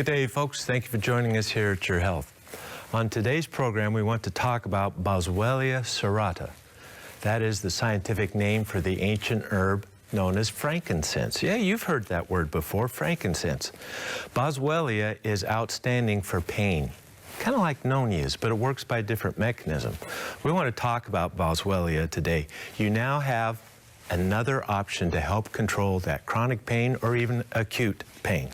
Good day, folks. Thank you for joining us here at Your Health. On today's program, we want to talk about Boswellia serrata. That is the scientific name for the ancient herb known as frankincense. Yeah, you've heard that word before, frankincense. Boswellia is outstanding for pain, kind of like noni is, but it works by a different mechanism. We want to talk about Boswellia today. You now have another option to help control that chronic pain or even acute pain.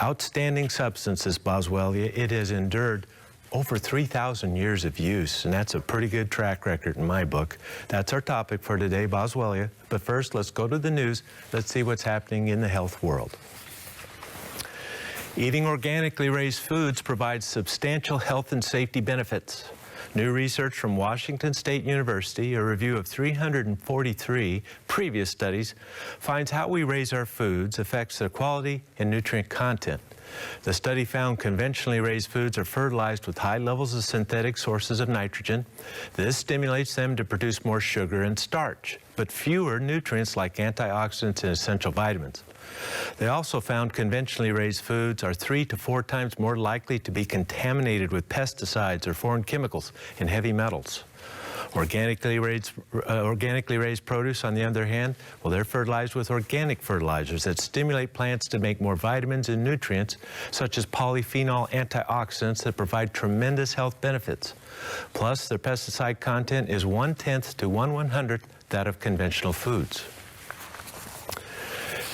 Outstanding substance is Boswellia. It has endured over 3,000 years of use, and that's a pretty good track record in my book. That's our topic for today, Boswellia. But first, let's go to the news. Let's see what's happening in the health world. Eating organically raised foods provides substantial health and safety benefits. New research from Washington State University, a review of 343 previous studies, finds how we raise our foods affects their quality and nutrient content. The study found conventionally raised foods are fertilized with high levels of synthetic sources of nitrogen. This stimulates them to produce more sugar and starch, but fewer nutrients like antioxidants and essential vitamins. They also found conventionally raised foods are 3 to 4 times more likely to be contaminated with pesticides or foreign chemicals and heavy metals. Organically raised produce, on the other hand, well, they're fertilized with organic fertilizers that stimulate plants to make more vitamins and nutrients, such as polyphenol antioxidants that provide tremendous health benefits. Plus, their pesticide content is 1/10 to 1/100 that of conventional foods.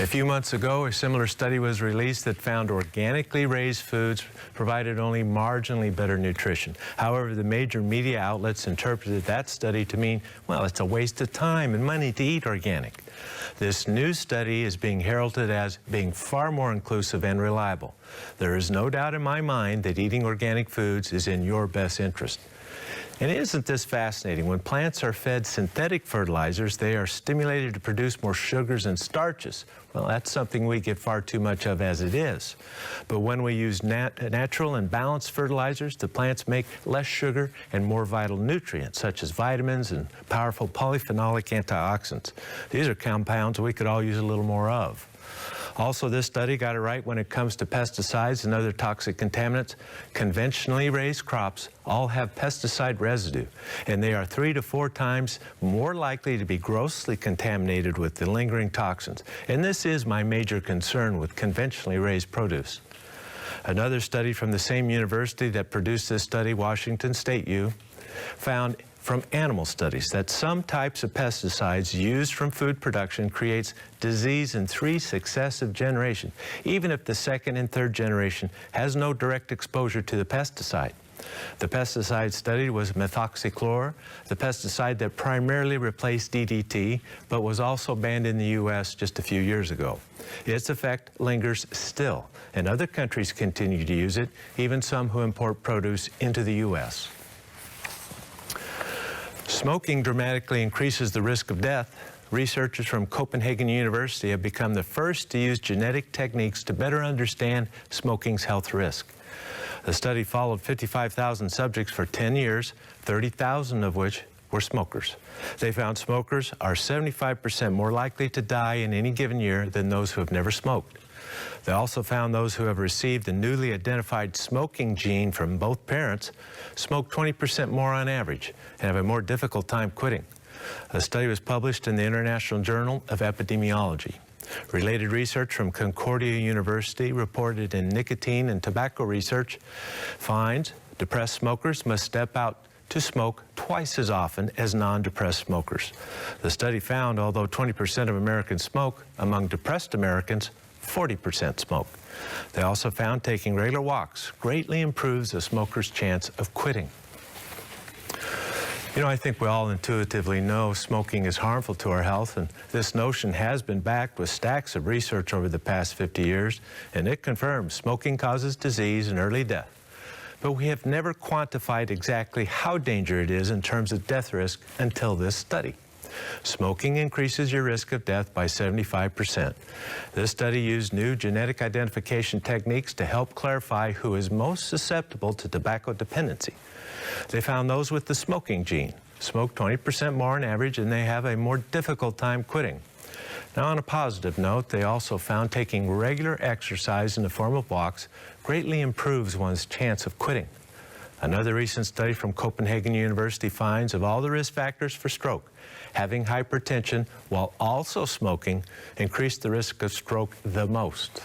A few months ago, a similar study was released that found organically raised foods provided only marginally better nutrition. However, the major media outlets interpreted that study to mean, well, it's a waste of time and money to eat organic. This new study is being heralded as being far more inclusive and reliable. There is no doubt in my mind that eating organic foods is in your best interest. And isn't this fascinating? When plants are fed synthetic fertilizers, they are stimulated to produce more sugars and starches. Well, that's something we get far too much of as it is. But when we use natural and balanced fertilizers, the plants make less sugar and more vital nutrients, such as vitamins and powerful polyphenolic antioxidants. These are compounds we could all use a little more of. Also, this study got it right when it comes to pesticides and other toxic contaminants. Conventionally raised crops all have pesticide residue, and they are 3 to 4 times more likely to be grossly contaminated with the lingering toxins. And this is my major concern with conventionally raised produce. Another study from the same university that produced this study, Washington State U, found from animal studies that some types of pesticides used from food production creates disease in 3 successive generations, even if the second and third generation has no direct exposure to the pesticide. The pesticide studied was methoxychloroquine, the pesticide that primarily replaced DDT, but was also banned in the U.S. just a few years ago. Its effect lingers still, and other countries continue to use it, even some who import produce into the U.S. Smoking dramatically increases the risk of death. Researchers from Copenhagen University have become the first to use genetic techniques to better understand smoking's health risk. The study followed 55,000 subjects for 10 years, 30,000 of which were smokers. They found smokers are 75% more likely to die in any given year than those who have never smoked. They also found those who have received the newly identified smoking gene from both parents smoke 20% more on average and have a more difficult time quitting. The study was published in the International Journal of Epidemiology. Related research from Concordia University reported in nicotine and tobacco research finds depressed smokers must step out to smoke twice as often as non-depressed smokers. The study found although 20% of Americans smoke, among depressed Americans, 40% smoke. They also found taking regular walks greatly improves a smoker's chance of quitting. You know, I think we all intuitively know smoking is harmful to our health, and this notion has been backed with stacks of research over the past 50 years, and it confirms smoking causes disease and early death. But we have never quantified exactly how dangerous it is in terms of death risk until this study. Smoking increases your risk of death by 75%. This study used new genetic identification techniques to help clarify who is most susceptible to tobacco dependency. They found those with the smoking gene smoke 20% more on average, and they have a more difficult time quitting. Now, on a positive note, they also found taking regular exercise in the form of walks greatly improves one's chance of quitting. Another recent study from Copenhagen University finds of all the risk factors for stroke, having hypertension while also smoking increased the risk of stroke the most.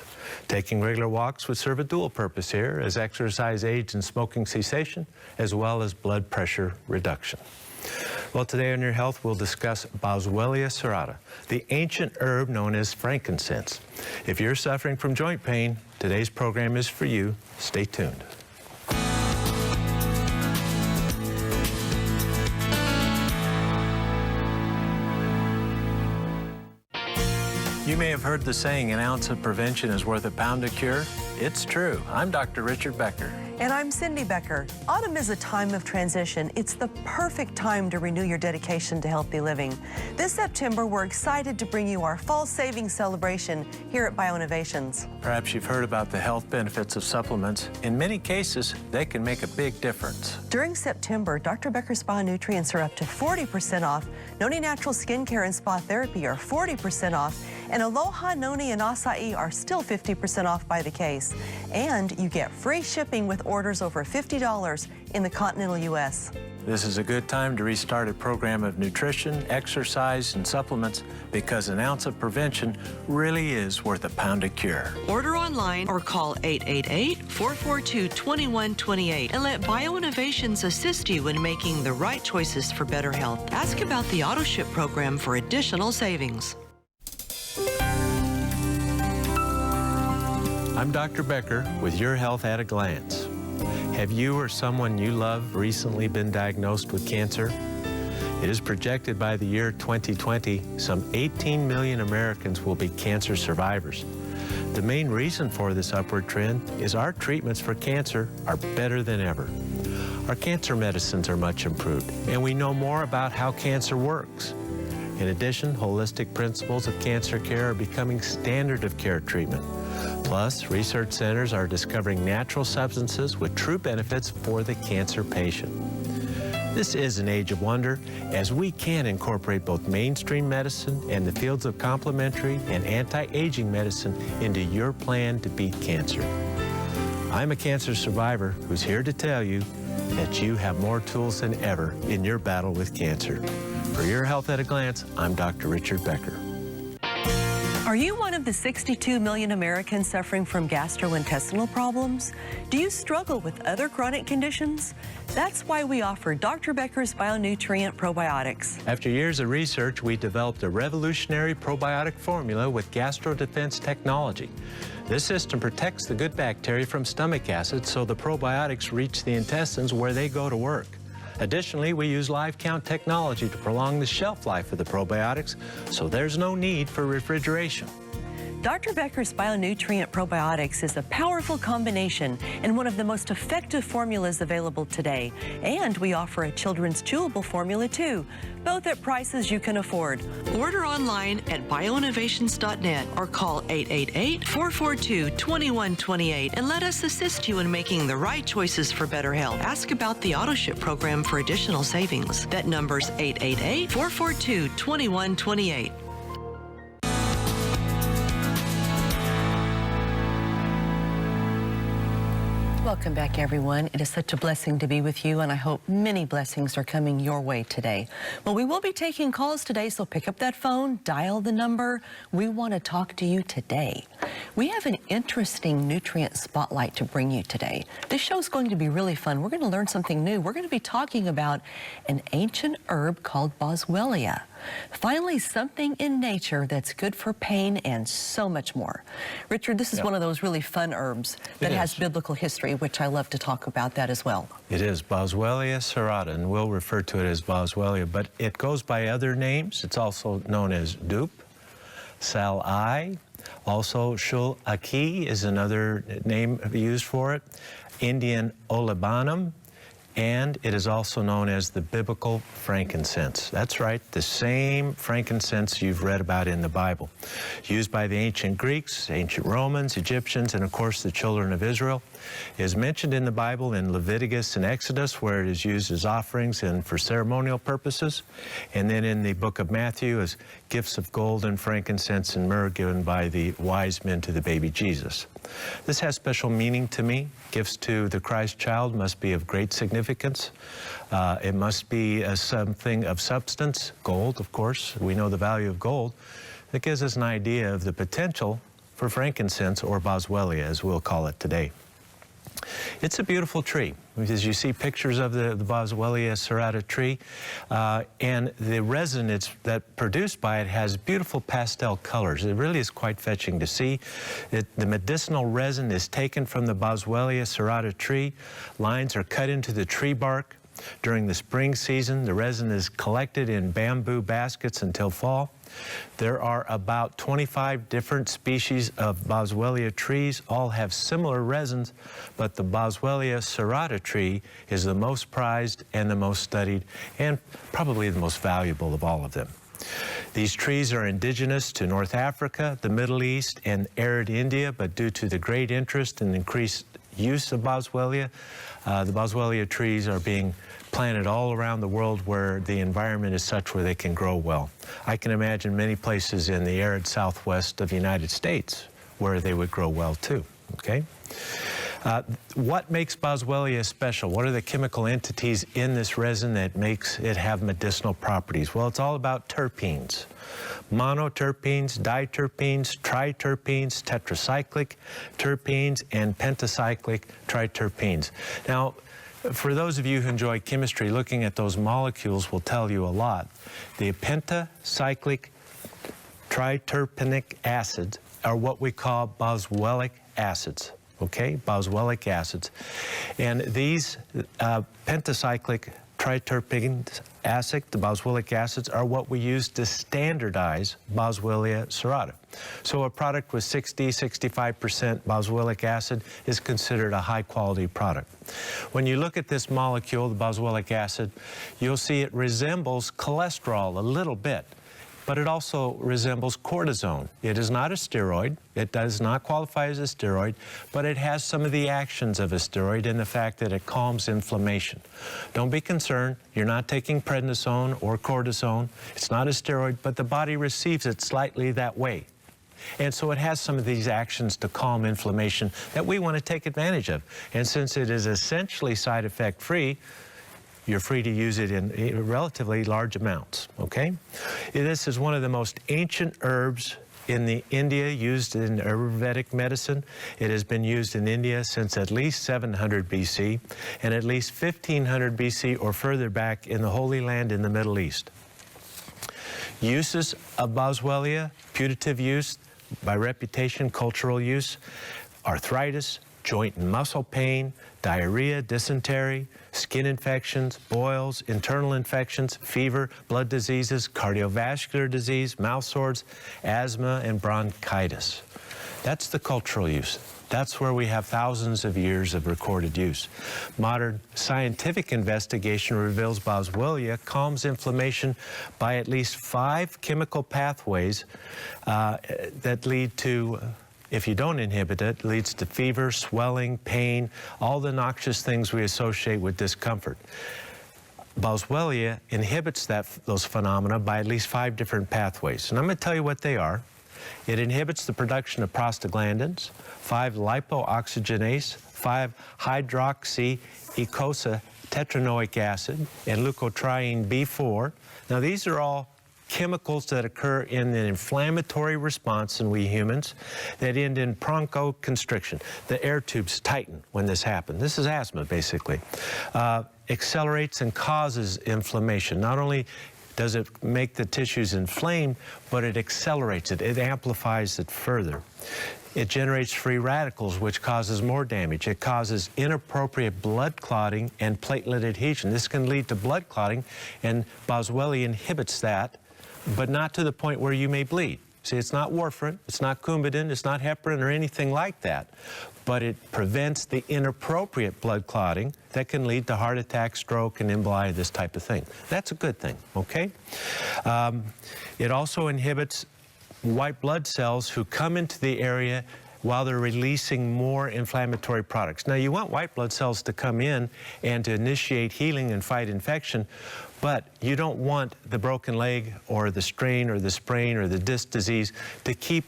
Taking regular walks would serve a dual purpose here, as exercise aids in smoking cessation as well as blood pressure reduction. Well, today on Your Health, we'll discuss Boswellia serrata, the ancient herb known as frankincense. If you're suffering from joint pain, today's program is for you. Stay tuned. You may have heard the saying, an ounce of prevention is worth a pound of cure. It's true. I'm Dr. Richard Becker. And I'm Cindy Becker. Autumn is a time of transition. It's the perfect time to renew your dedication to healthy living. This September, we're excited to bring you our fall savings celebration here at BioInnovations. Perhaps you've heard about the health benefits of supplements. In many cases, they can make a big difference. During September, Dr. Becker's Spa Nutrients are up to 40% off. Noni Natural Skincare and Spa Therapy are 40% off. And Aloha, Noni, and Acai are still 50% off by the case. And you get free shipping with orders over $50 in the continental U.S. This is a good time to restart a program of nutrition, exercise, and supplements, because an ounce of prevention really is worth a pound of cure. Order online or call 888-442-2128 and let BioInnovations assist you in making the right choices for better health. Ask about the AutoShip program for additional savings. I'm Dr. Becker with Your Health at a Glance. Have you or someone you love recently been diagnosed with cancer? It is projected by the year 2020, some 18 million Americans will be cancer survivors. The main reason for this upward trend is our treatments for cancer are better than ever. Our cancer medicines are much improved, and we know more about how cancer works. In addition, holistic principles of cancer care are becoming standard of care treatment. Plus, research centers are discovering natural substances with true benefits for the cancer patient. This is an age of wonder, as we can incorporate both mainstream medicine and the fields of complementary and anti-aging medicine into your plan to beat cancer. I'm a cancer survivor who's here to tell you that you have more tools than ever in your battle with cancer. For Your Health at a Glance, I'm Dr. Richard Becker. Are you one of the 62 million Americans suffering from gastrointestinal problems? Do you struggle with other chronic conditions? That's why we offer Dr. Becker's Bionutrient Probiotics. After years of research, we developed a revolutionary probiotic formula with gastrodefense technology. This system protects the good bacteria from stomach acid so the probiotics reach the intestines where they go to work. Additionally, we use live count technology to prolong the shelf life of the probiotics, so there's no need for refrigeration. Dr. Becker's Bionutrient Probiotics is a powerful combination and one of the most effective formulas available today. And we offer a children's chewable formula too, both at prices you can afford. Order online at bioinnovations.net or call 888-442-2128 and let us assist you in making the right choices for better health. Ask about the AutoShip program for additional savings. That number's 888-442-2128. Welcome back, everyone. It is such a blessing to be with you, and I hope many blessings are coming your way today. Well, we will be taking calls today, so pick up that phone, dial the number. We want to talk to you today. We have an interesting nutrient spotlight to bring you today. This show is going to be really fun. We're going to learn something new. We're going to be talking about an ancient herb called Boswellia. Finally, something in nature that's good for pain and so much more. Richard, this is one of those really fun herbs that has biblical history, which I love to talk about that as well. It is Boswellia serrata, and we'll refer to it as Boswellia, but it goes by other names. It's also known as dupe, salai, also shul aki is another name used for it, Indian olibanum, and it is also known as the biblical frankincense. That's right, the same frankincense you've read about in the Bible, used by the ancient Greeks, ancient Romans, Egyptians, and of course the children of Israel. It is mentioned in the Bible in Leviticus and Exodus, where it is used as offerings and for ceremonial purposes, and then in the book of Matthew as gifts of gold and frankincense and myrrh given by the wise men to the baby Jesus. This has special meaning to me. Gifts to the Christ child must be of great significance. It must be something of substance, gold, of course. We know the value of gold. That gives us an idea of the potential for frankincense, or Boswellia, as we'll call it today. It's a beautiful tree. As you see pictures of the Boswellia serrata tree, and the resin that produced by it has beautiful pastel colors. It really is quite fetching to see. The medicinal resin is taken from the Boswellia serrata tree. Lines are cut into the tree bark. During the spring season, the resin is collected in bamboo baskets until fall. There are about 25 different species of Boswellia trees. All have similar resins, but the Boswellia serrata tree is the most prized and the most studied and probably the most valuable of all of them. These trees are indigenous to North Africa, the Middle East, and arid India, but due to the great interest and increased use of Boswellia, the Boswellia trees are being planted all around the world where the environment is such where they can grow well. I can imagine many places in the arid southwest of the United States where they would grow well too, okay? What makes Boswellia special? What are the chemical entities in this resin that makes it have medicinal properties? Well, it's all about terpenes. Monoterpenes, diterpenes, triterpenes, tetracyclic terpenes, and pentacyclic triterpenes. Now, for those of you who enjoy chemistry, looking at those molecules will tell you a lot. The pentacyclic triterpenic acids are what we call boswellic acids. Okay, boswellic acids. And these pentacyclic triterpenic acid, the boswellic acids, are what we use to standardize Boswellia serrata. So a product with 60–65% boswellic acid is considered a high-quality product. When you look at this molecule, the boswellic acid, you'll see it resembles cholesterol a little bit, but it also resembles cortisone. It is not a steroid. It does not qualify as a steroid, but it has some of the actions of a steroid in the fact that it calms inflammation. Don't be concerned. You're not taking prednisone or cortisone. It's not a steroid, but the body receives it slightly that way. And so it has some of these actions to calm inflammation that we want to take advantage of. And since it is essentially side effect free, you're free to use it in relatively large amounts, okay? This is one of the most ancient herbs in India, used in Ayurvedic medicine. It has been used in India since at least 700 BC and at least 1500 BC or further back in the Holy Land in the Middle East. Uses of Boswellia, putative use, by reputation, cultural use, arthritis, joint and muscle pain, diarrhea, dysentery, skin infections, boils, internal infections, fever, blood diseases, cardiovascular disease, mouth sores, asthma, and bronchitis. That's the cultural use. That's where we have thousands of years of recorded use. Modern scientific investigation reveals Boswellia calms inflammation by at least 5 chemical pathways that lead to, if you don't inhibit it, leads to fever, swelling, pain, all the noxious things we associate with discomfort. Boswellia inhibits those phenomena by at least 5 different pathways. And I'm going to tell you what they are. It inhibits the production of prostaglandins, 5-lipooxygenase, 5-hydroxy-eicosanoic tetranoic acid, and leukotriene B4. Now, these are all chemicals that occur in an inflammatory response in we humans that end in bronchoconstriction. The air tubes tighten when this happens. This is asthma, basically. Accelerates and causes inflammation. Not only does it make the tissues inflamed, but it accelerates it. It amplifies it further. It generates free radicals, which causes more damage. It causes inappropriate blood clotting and platelet adhesion. This can lead to blood clotting, and Boswellia inhibits that, but not to the point where you may bleed. See, it's not warfarin, it's not Coumadin, it's not heparin or anything like that. But it prevents the inappropriate blood clotting that can lead to heart attack, stroke, and emboli, this type of thing. That's a good thing, okay? It also inhibits white blood cells who come into the area while they're releasing more inflammatory products. Now, you want white blood cells to come in and to initiate healing and fight infection, but you don't want the broken leg or the strain or the sprain or the disc disease to keep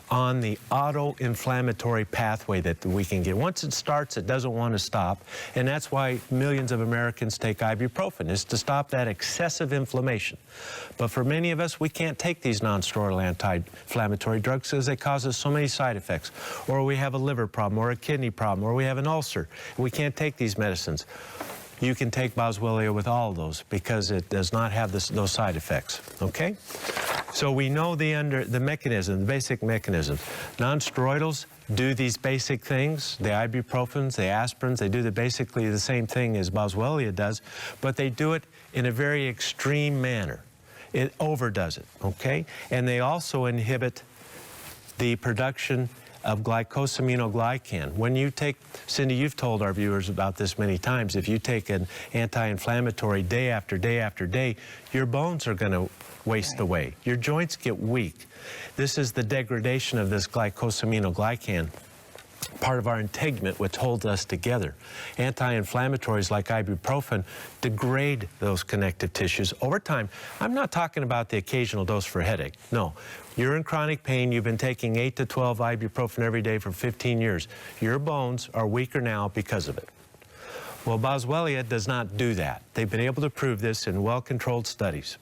on the auto-inflammatory pathway that we can get. Once it starts, it doesn't want to stop, and that's why millions of Americans take ibuprofen, is to stop that excessive inflammation. But for many of us, we can't take these non-steroidal anti-inflammatory drugs because they cause us so many side effects, or we have a liver problem, or a kidney problem, or we have an ulcer. We can't take these medicines. You can take Boswellia with all of those because it does not have those side effects, okay? So we know the mechanism, the basic mechanism. Non-steroidals do these basic things, the ibuprofens, the aspirins, they do basically the same thing as Boswellia does, but they do it in a very extreme manner. It overdoes it, okay? And they also inhibit the production of glycosaminoglycan. When you take, Cindy, you've told our viewers about this many times, if you take an anti-inflammatory day after day after day, your bones are going to waste away. Your joints get weak. This is the degradation of this glycosaminoglycan, part of our integument, which holds us together. Anti-inflammatories like ibuprofen degrade those connective tissues over time. I'm not talking about the occasional dose for a headache. No. You're in chronic pain. You've been taking 8 to 12 ibuprofen every day for 15 years. Your bones are weaker now because of it. Well, Boswellia does not do that. They've been able to prove this in well-controlled studies.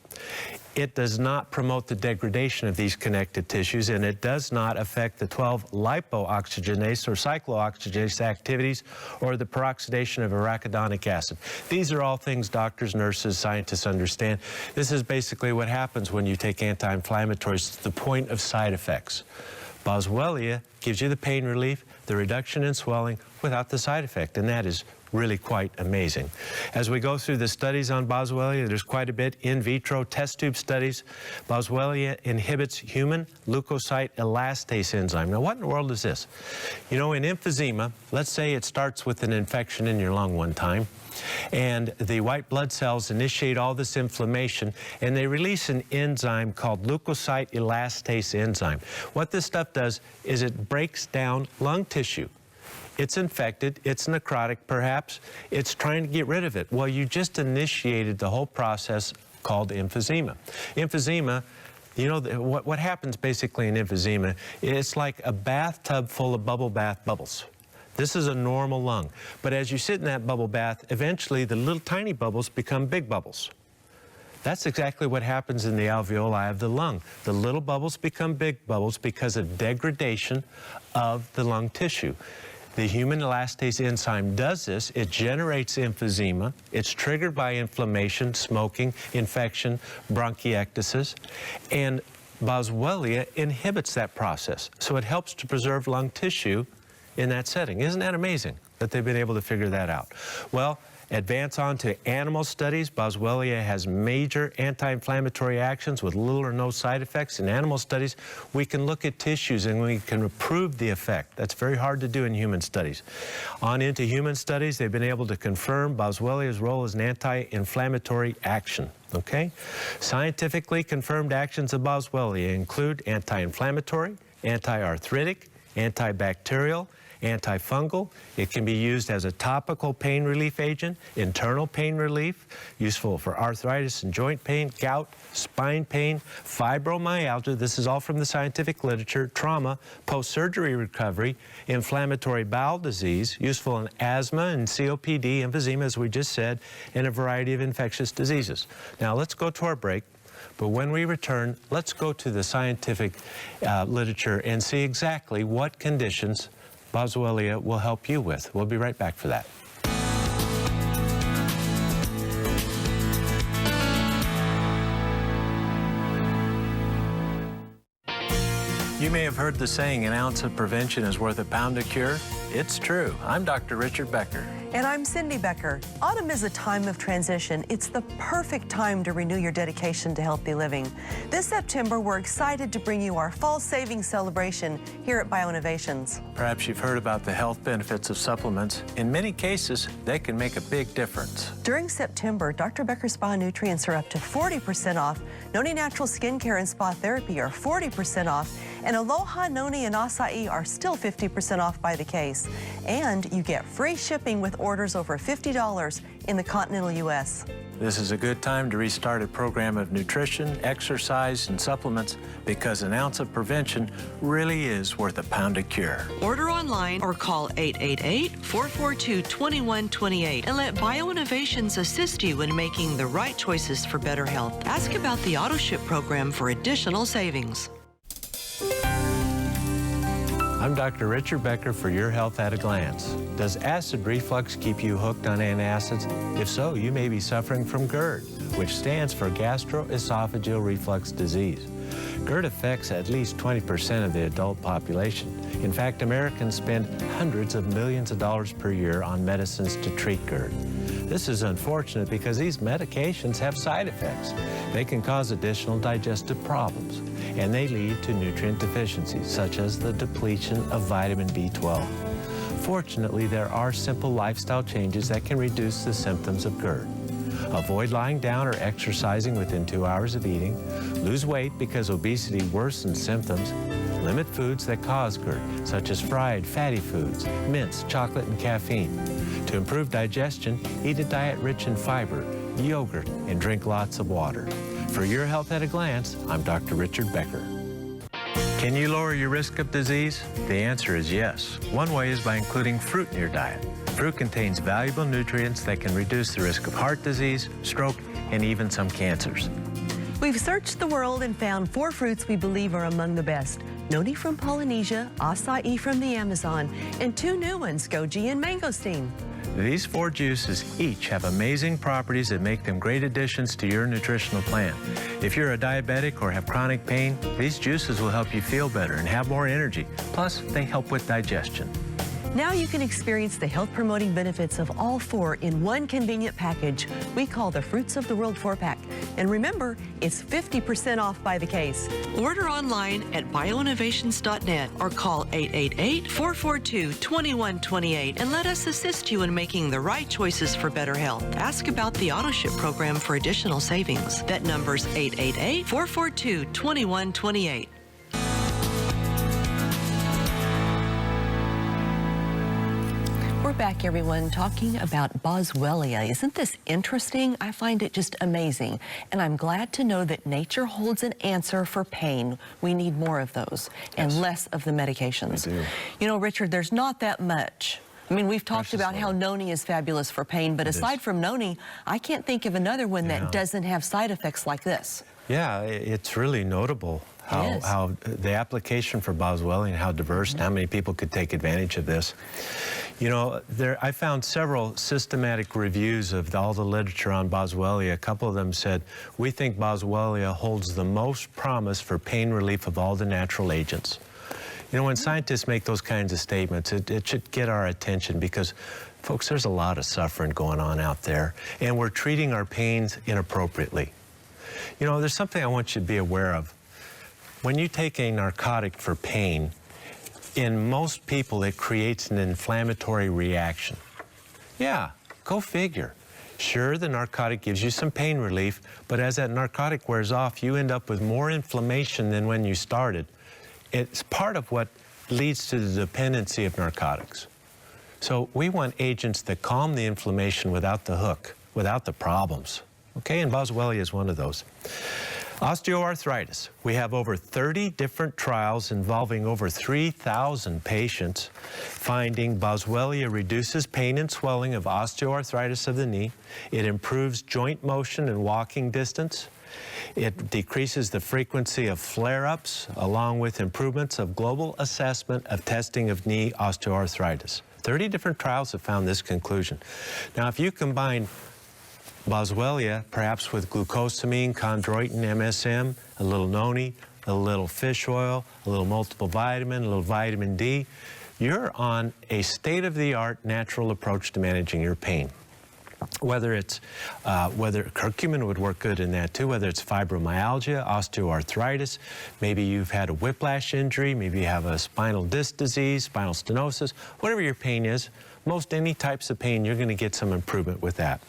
It does not promote the degradation of these connective tissues, and it does not affect the 12 lipooxygenase or cyclooxygenase activities or the peroxidation of arachidonic acid. These are all things doctors, nurses, scientists understand. This is basically what happens when you take anti-inflammatories to the point of side effects. Boswellia gives you the pain relief, the reduction in swelling without the side effect, and that is really quite amazing. As we go through the studies on Boswellia, there's quite a bit. In vitro test tube studies, Boswellia inhibits human leukocyte elastase enzyme. Now, what in the world is this? You know, in emphysema, let's say it starts with an infection in your lung one time, and the white blood cells initiate all this inflammation, and they release an enzyme called leukocyte elastase enzyme. What this stuff does is it breaks down lung tissue. It's infected, it's necrotic perhaps, it's trying to get rid of it. Well, you just initiated the whole process called emphysema. Emphysema, you know, what happens basically in emphysema, it's like a bathtub full of bubble bath bubbles. This is a normal lung. But as you sit in that bubble bath, eventually the little tiny bubbles become big bubbles. That's exactly what happens in the alveoli of the lung. The little bubbles become big bubbles because of degradation of the lung tissue. The human elastase enzyme does this. It generates emphysema. It's triggered by inflammation, smoking, infection, bronchiectasis, and Boswellia inhibits that process. So it helps to preserve lung tissue in that setting. Isn't that amazing that they've been able to figure that out? Well, advance on to animal studies. Boswellia has major anti-inflammatory actions with little or no side effects. In animal studies, we can look at tissues and we can prove the effect. That's very hard to do in human studies. On into human studies, they've been able to confirm Boswellia's role as an anti-inflammatory action. Okay? Scientifically confirmed actions of Boswellia include anti-inflammatory, anti-arthritic, antibacterial, antifungal. It can be used as a topical pain relief agent, internal pain relief, useful for arthritis and joint pain, gout, spine pain, fibromyalgia, this is all from the scientific literature, trauma, post-surgery recovery, inflammatory bowel disease, useful in asthma and COPD, emphysema, as we just said, and a variety of infectious diseases. Now let's go to our break. But when we return, let's go to the scientific literature and see exactly what conditions Boswellia will help you with. We'll be right back for that. You may have heard the saying, an ounce of prevention is worth a pound of cure. It's true. I'm Dr. Richard Becker. And I'm Cindy Becker. Autumn is a time of transition. It's the perfect time to renew your dedication to healthy living. This September, we're excited to bring you our fall savings celebration here at BioInnovations. Perhaps you've heard about the health benefits of supplements. In many cases, they can make a big difference. During September, Dr. Becker's Spa Nutrients are up to 40% off. Noni Natural Skincare and Spa Therapy are 40% off. And Aloha, Noni, and Acai are still 50% off by the case. And you get free shipping with orders over $50 in the continental U.S. This is a good time to restart a program of nutrition, exercise, and supplements because an ounce of prevention really is worth a pound of cure. Order online or call 888-442-2128 and let BioInnovations assist you in making the right choices for better health. Ask about the AutoShip program for additional savings. I'm Dr. Richard Becker for Your Health at a Glance. Does acid reflux keep you hooked on antacids? If so, you may be suffering from GERD, which stands for gastroesophageal reflux disease. GERD affects at least 20% of the adult population. In fact, Americans spend hundreds of millions of dollars per year on medicines to treat GERD. This is unfortunate because these medications have side effects. They can cause additional digestive problems, and they lead to nutrient deficiencies, such as the depletion of vitamin B12. Fortunately, there are simple lifestyle changes that can reduce the symptoms of GERD. Avoid lying down or exercising within 2 hours of eating. Lose weight because obesity worsens symptoms. Limit foods that cause GERD, such as fried, fatty foods, mints, chocolate, and caffeine. To improve digestion, eat a diet rich in fiber, yogurt, and drink lots of water. For Your Health at a Glance, I'm Dr. Richard Becker. Can you lower your risk of disease? The answer is yes. One way is by including fruit in your diet. Fruit contains valuable nutrients that can reduce the risk of heart disease, stroke, and even some cancers. We've searched the world and found 4 fruits we believe are among the best. Noni from Polynesia, acai from the Amazon, and 2 new ones, goji and mangosteen. These 4 juices each have amazing properties that make them great additions to your nutritional plan. If you're a diabetic or have chronic pain, these juices will help you feel better and have more energy. Plus, they help with digestion. Now you can experience the health-promoting benefits of all 4 in one convenient package we call the Fruits of the World 4-pack. And remember, it's 50% off by the case. Order online at bioinnovations.net or call 888-442-2128 and let us assist you in making the right choices for better health. Ask about the AutoShip program for additional savings. That number's 888-442-2128. We're back, everyone, talking about Boswellia. Isn't this interesting? I find it just amazing. And I'm glad to know that nature holds an answer for pain. We need more of those and less of the medications. We do. You know, Richard, there's not that much. I mean, we've talked about how Noni is fabulous for pain, but aside from Noni, I can't think of another one that doesn't have side effects like this. Yeah, it's really notable how the application for Boswellia and how diverse and how many people could take advantage of this. You know, I found several systematic reviews of all the literature on Boswellia. A couple of them said, we think Boswellia holds the most promise for pain relief of all the natural agents. You know, when scientists make those kinds of statements, it should get our attention because, folks, there's a lot of suffering going on out there, and we're treating our pains inappropriately. You know, there's something I want you to be aware of. When you take a narcotic for pain, in most people it creates an inflammatory reaction. Yeah, go figure. Sure, the narcotic gives you some pain relief, but as that narcotic wears off, you end up with more inflammation than when you started. It's part of what leads to the dependency of narcotics. So we want agents that calm the inflammation without the hook, without the problems. Okay, and Boswellia is one of those. Osteoarthritis. We have over 30 different trials involving over 3,000 patients finding Boswellia reduces pain and swelling of osteoarthritis of the knee. It improves joint motion and walking distance. It decreases the frequency of flare-ups along with improvements of global assessment of testing of knee osteoarthritis. 30 different trials have found this conclusion. Now, if you combine Boswellia, perhaps with glucosamine, chondroitin, MSM, a little noni, a little fish oil, a little multiple vitamin, a little vitamin D, you're on a state-of-the-art natural approach to managing your pain. Whether curcumin would work good in that too, whether it's fibromyalgia, osteoarthritis, maybe you've had a whiplash injury, maybe you have a spinal disc disease, spinal stenosis, whatever your pain is, most any types of pain, you're going to get some improvement with that.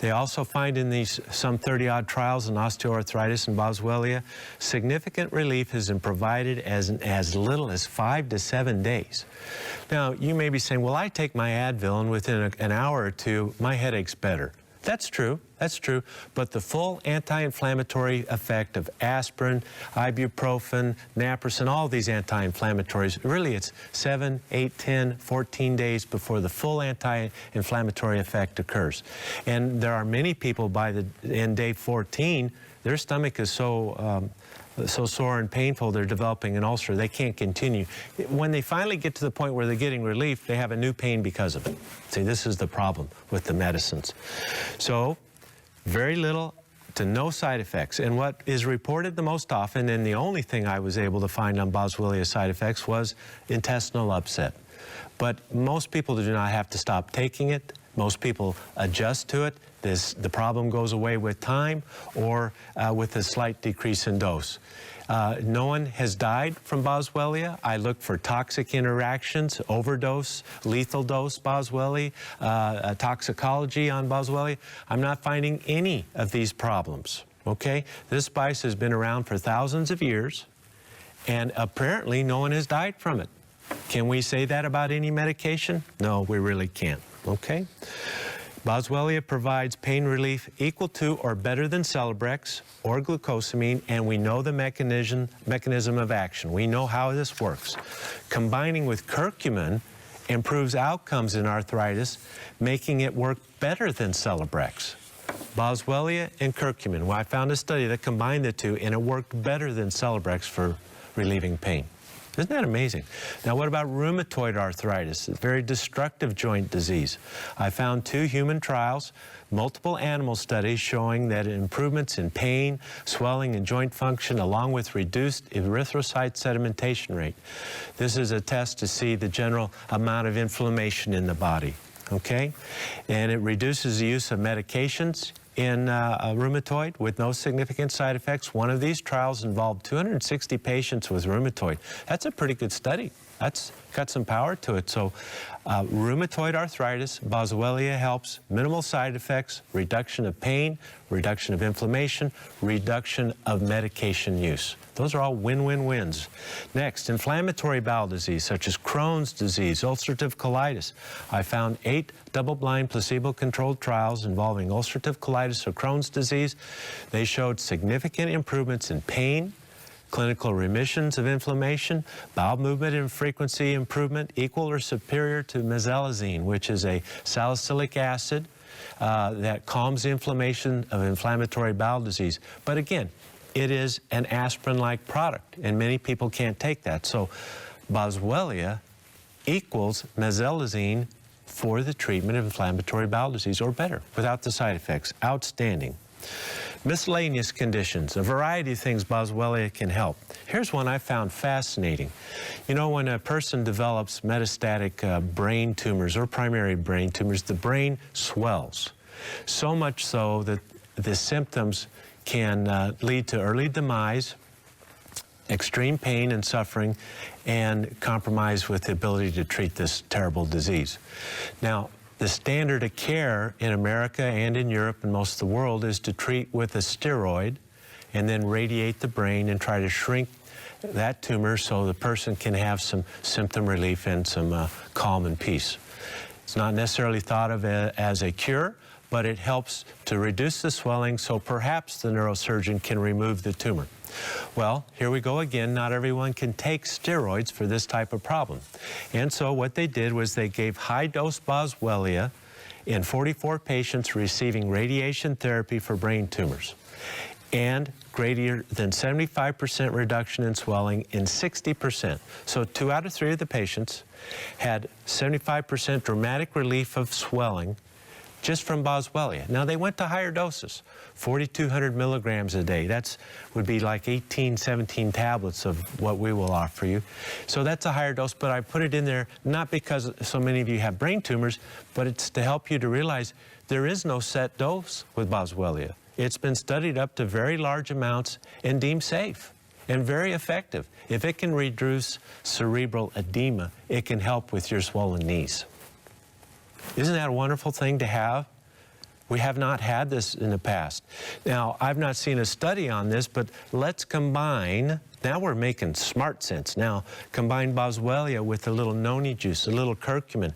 They also find in these some 30-odd trials in osteoarthritis and Boswellia, significant relief has been provided as little as 5 to 7 days. Now, you may be saying, well, I take my Advil and within an hour or two, my headache's better. That's true, but the full anti-inflammatory effect of aspirin, ibuprofen, naproxen, all these anti-inflammatories, really it's 7, 8, 10, 14 days before the full anti-inflammatory effect occurs. And there are many people in day 14, their stomach is so sore and painful, they're developing an ulcer. They can't continue. When they finally get to the point where they're getting relief, they have a new pain because of it. See, this is the problem with the medicines. So, very little to no side effects. And what is reported the most often, and the only thing I was able to find on Boswellia side effects, was intestinal upset. But most people do not have to stop taking it. Most people adjust to it. The problem goes away with time or with a slight decrease in dose. No one has died from Boswellia. I looked for toxic interactions, overdose, lethal dose Boswellia, toxicology on Boswellia. I'm not finding any of these problems, okay? This spice has been around for thousands of years, and apparently no one has died from it. Can we say that about any medication? No, we really can't, okay? Boswellia provides pain relief equal to or better than Celebrex or glucosamine, and we know the mechanism of action. We know how this works. Combining with curcumin improves outcomes in arthritis, making it work better than Celebrex. Boswellia and curcumin. Well, I found a study that combined the two, and it worked better than Celebrex for relieving pain. Isn't that amazing? Now, what about rheumatoid arthritis, a very destructive joint disease? I found 2 human trials, multiple animal studies showing that improvements in pain, swelling, and joint function, along with reduced erythrocyte sedimentation rate. This is a test to see the general amount of inflammation in the body, okay? And it reduces the use of medications in rheumatoid with no significant side effects. One of these trials involved 260 patients with rheumatoid. That's a pretty good study. That's got some power to it. So rheumatoid arthritis, Boswellia helps, minimal side effects, reduction of pain, reduction of inflammation, reduction of medication use. Those are all win-win-wins. Next, inflammatory bowel disease, such as Crohn's disease, ulcerative colitis. I found 8 double-blind placebo-controlled trials involving ulcerative colitis or Crohn's disease. They showed significant improvements in pain, clinical remissions of inflammation, bowel movement and frequency improvement equal or superior to mesalazine, which is a salicylic acid that calms the inflammation of inflammatory bowel disease. But again, it is an aspirin-like product, and many people can't take that. So Boswellia equals mesalazine for the treatment of inflammatory bowel disease, or better, without the side effects. Outstanding. Miscellaneous conditions, a variety of things Boswellia can help. Here's one I found fascinating. You know, when a person develops metastatic brain tumors or primary brain tumors, the brain swells. So much so that the symptoms can lead to early demise, extreme pain and suffering, and compromise with the ability to treat this terrible disease. Now, the standard of care in America and in Europe and most of the world is to treat with a steroid and then radiate the brain and try to shrink that tumor so the person can have some symptom relief and some calm and peace. It's not necessarily thought of as a cure, but it helps to reduce the swelling so perhaps the neurosurgeon can remove the tumor. Well, here we go again. Not everyone can take steroids for this type of problem. And so what they did was they gave high-dose Boswellia in 44 patients receiving radiation therapy for brain tumors, and greater than 75% reduction in swelling in 60%. So 2 out of 3 of the patients had 75% dramatic relief of swelling just from Boswellia. Now, they went to higher doses, 4,200 milligrams a day. That would be like 18, 17 tablets of what we will offer you. So that's a higher dose, but I put it in there not because so many of you have brain tumors, but it's to help you to realize there is no set dose with Boswellia. It's been studied up to very large amounts and deemed safe and very effective. If it can reduce cerebral edema, it can help with your swollen knees. Isn't that a wonderful thing to have? We have not had this in the past. Now, I've not seen a study on this, but let's combine, now we're making smart sense now, combine Boswellia with a little noni juice, a little curcumin,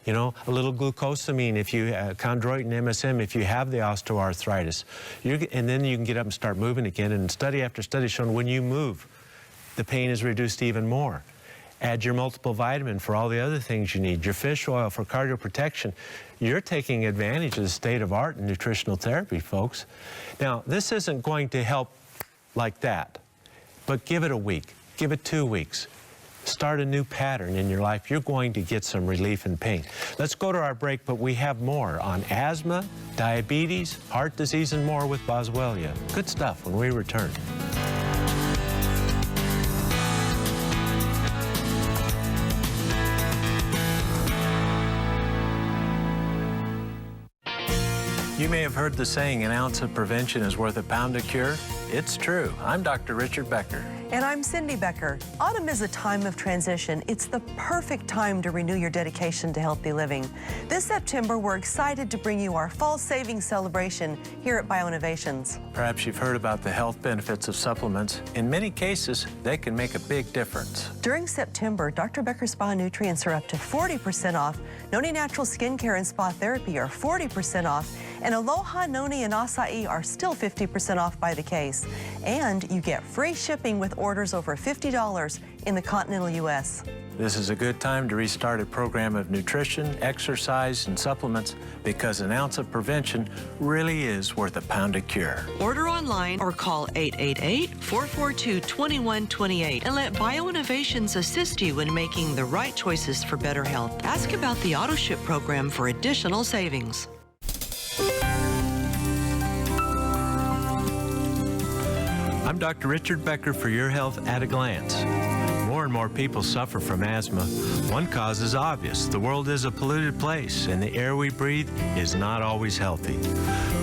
you know, a little glucosamine, if you, chondroitin, MSM, if you have the osteoarthritis. And then you can get up and start moving again, and study after study shown when you move, the pain is reduced even more. Add your multiple vitamin for all the other things you need, your fish oil for cardioprotection. You're taking advantage of the state of art in nutritional therapy, folks. Now, this isn't going to help like that, but give it a week, give it 2 weeks. Start a new pattern in your life. You're going to get some relief in pain. Let's go to our break, but we have more on asthma, diabetes, heart disease, and more with Boswellia. Good stuff when we return. You may have heard the saying, an ounce of prevention is worth a pound of cure. It's true. I'm Dr. Richard Becker. And I'm Cindy Becker. Autumn is a time of transition. It's the perfect time to renew your dedication to healthy living. This September, we're excited to bring you our fall savings celebration here at BioInnovations. Perhaps you've heard about the health benefits of supplements. In many cases, they can make a big difference. During September, Dr. Becker's Bionutrients are up to 40% off. Noni Natural Skincare and Spa Therapy are 40% off. And Aloha, Noni, and Acai are still 50% off by the case. And you get free shipping with orders over $50 in the continental U.S. This is a good time to restart a program of nutrition, exercise, and supplements because an ounce of prevention really is worth a pound of cure. Order online or call 888-442-2128 and let BioInnovations assist you in making the right choices for better health. Ask about the AutoShip program for additional savings. I'm Dr. Richard Becker for Your Health at a Glance. More and more people suffer from asthma. One cause is obvious. The world is a polluted place, and the air we breathe is not always healthy.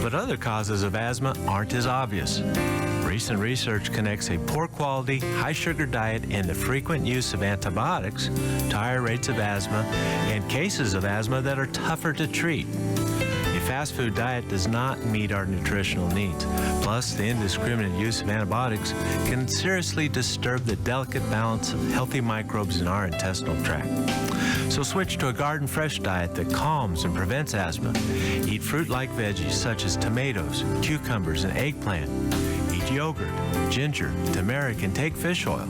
But other causes of asthma aren't as obvious. Recent research connects a poor quality, high sugar diet and the frequent use of antibiotics to higher rates of asthma and cases of asthma that are tougher to treat. A fast food diet does not meet our nutritional needs. Plus, the indiscriminate use of antibiotics can seriously disturb the delicate balance of healthy microbes in our intestinal tract. So switch to a garden fresh diet that calms and prevents asthma. Eat fruit-like veggies such as tomatoes, cucumbers, and eggplant. Eat yogurt, ginger, turmeric, and take fish oil.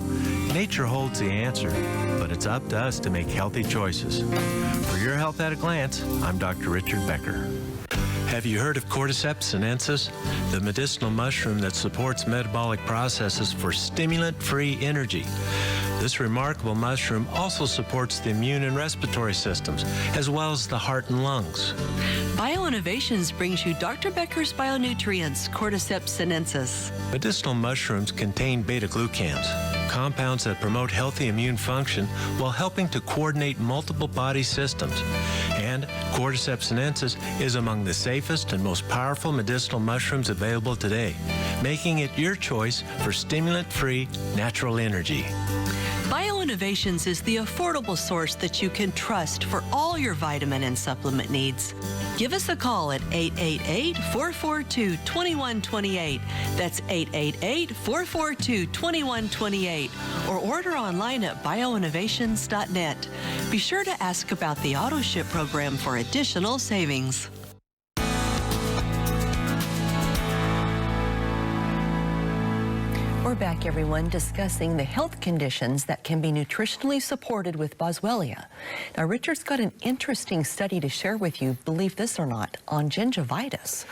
Nature holds the answer, but it's up to us to make healthy choices. For Your Health at a Glance, I'm Dr. Richard Becker. Have you heard of Cordyceps sinensis, the medicinal mushroom that supports metabolic processes for stimulant-free energy? This remarkable mushroom also supports the immune and respiratory systems, as well as the heart and lungs. BioInnovations brings you Dr. Becker's Bionutrients, Cordyceps sinensis. Medicinal mushrooms contain beta-glucans, compounds that promote healthy immune function while helping to coordinate multiple body systems. And Cordyceps sinensis is among the safest and most powerful medicinal mushrooms available today, making it your choice for stimulant-free natural energy. BioInnovations is the affordable source that you can trust for all your vitamin and supplement needs. Give us a call at 888-442-2128. That's 888-442-2128. Or order online at bioinnovations.net. Be sure to ask about the AutoShip program for additional savings. We're back, everyone, discussing the health conditions that can be nutritionally supported with Boswellia. Now, Richard's got an interesting study to share with you, believe this or not, on gingivitis.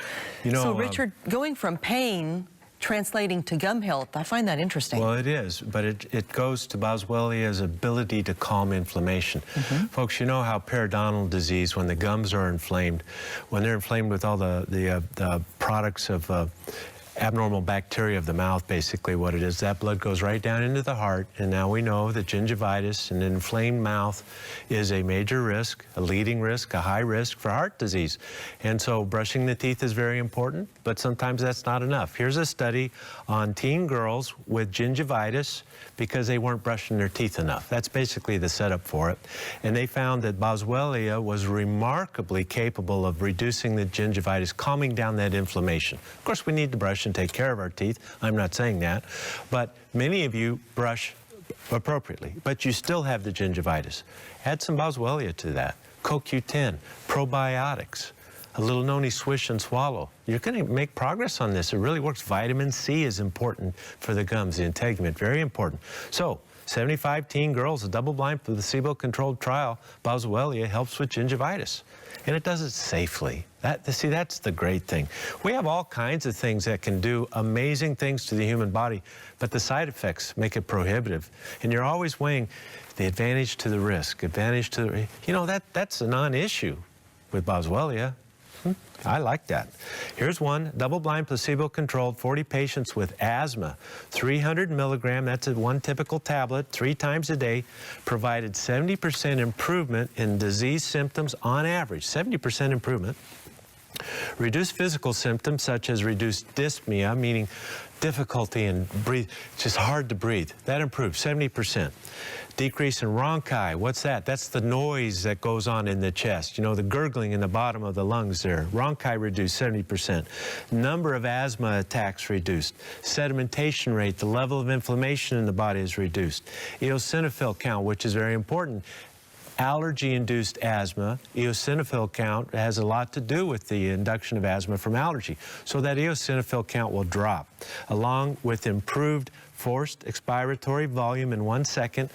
You know, so, Richard, going from pain translating to gum health. I find that interesting. Well, it is, but it goes to Boswellia's ability to calm inflammation. Folks, you know how periodontal disease, when the gums are inflamed, when they're inflamed with all the products of abnormal bacteria of the mouth, basically what it is, that blood goes right down into the heart, and now we know that gingivitis and an inflamed mouth is a major risk, a leading risk, a high risk for heart disease. And so brushing the teeth is very important, but sometimes that's not enough. Here's a study on teen girls with gingivitis because they weren't brushing their teeth enough. That's basically the setup for it. And they found that Boswellia was remarkably capable of reducing the gingivitis, calming down that inflammation. Of course, we need to brush and take care of our teeth. I'm not saying that. But many of you brush appropriately, but you still have the gingivitis. Add some Boswellia to that. CoQ10, probiotics, a little noni swish and swallow. You're going to make progress on this. It really works. Vitamin C is important for the gums, the integument, very important. So 75 teen girls, a double-blind placebo-controlled trial, Boswellia helps with gingivitis. And it does it safely. See, that's the great thing. We have all kinds of things that can do amazing things to the human body, but the side effects make it prohibitive. And you're always weighing the advantage to the risk, advantage to the, you know, that's a non-issue with Boswellia. I like that. Here's one, double-blind, placebo-controlled, 40 patients with asthma, 300 milligram, that's one typical tablet, 3 times a day, provided 70% improvement in disease symptoms on average, 70% improvement. Reduced physical symptoms such as reduced dyspnea, meaning difficulty in breathe, just hard to breathe. That improved 70%. Decrease in rhonchi, what's that? That's the noise that goes on in the chest. You know, the gurgling in the bottom of the lungs there. Rhonchi reduced 70%. Number of asthma attacks reduced. Sedimentation rate, the level of inflammation in the body is reduced. Eosinophil count, which is very important. Allergy-induced asthma, eosinophil count has a lot to do with the induction of asthma from allergy. So that eosinophil count will drop, along with improved forced expiratory volume in 1 second.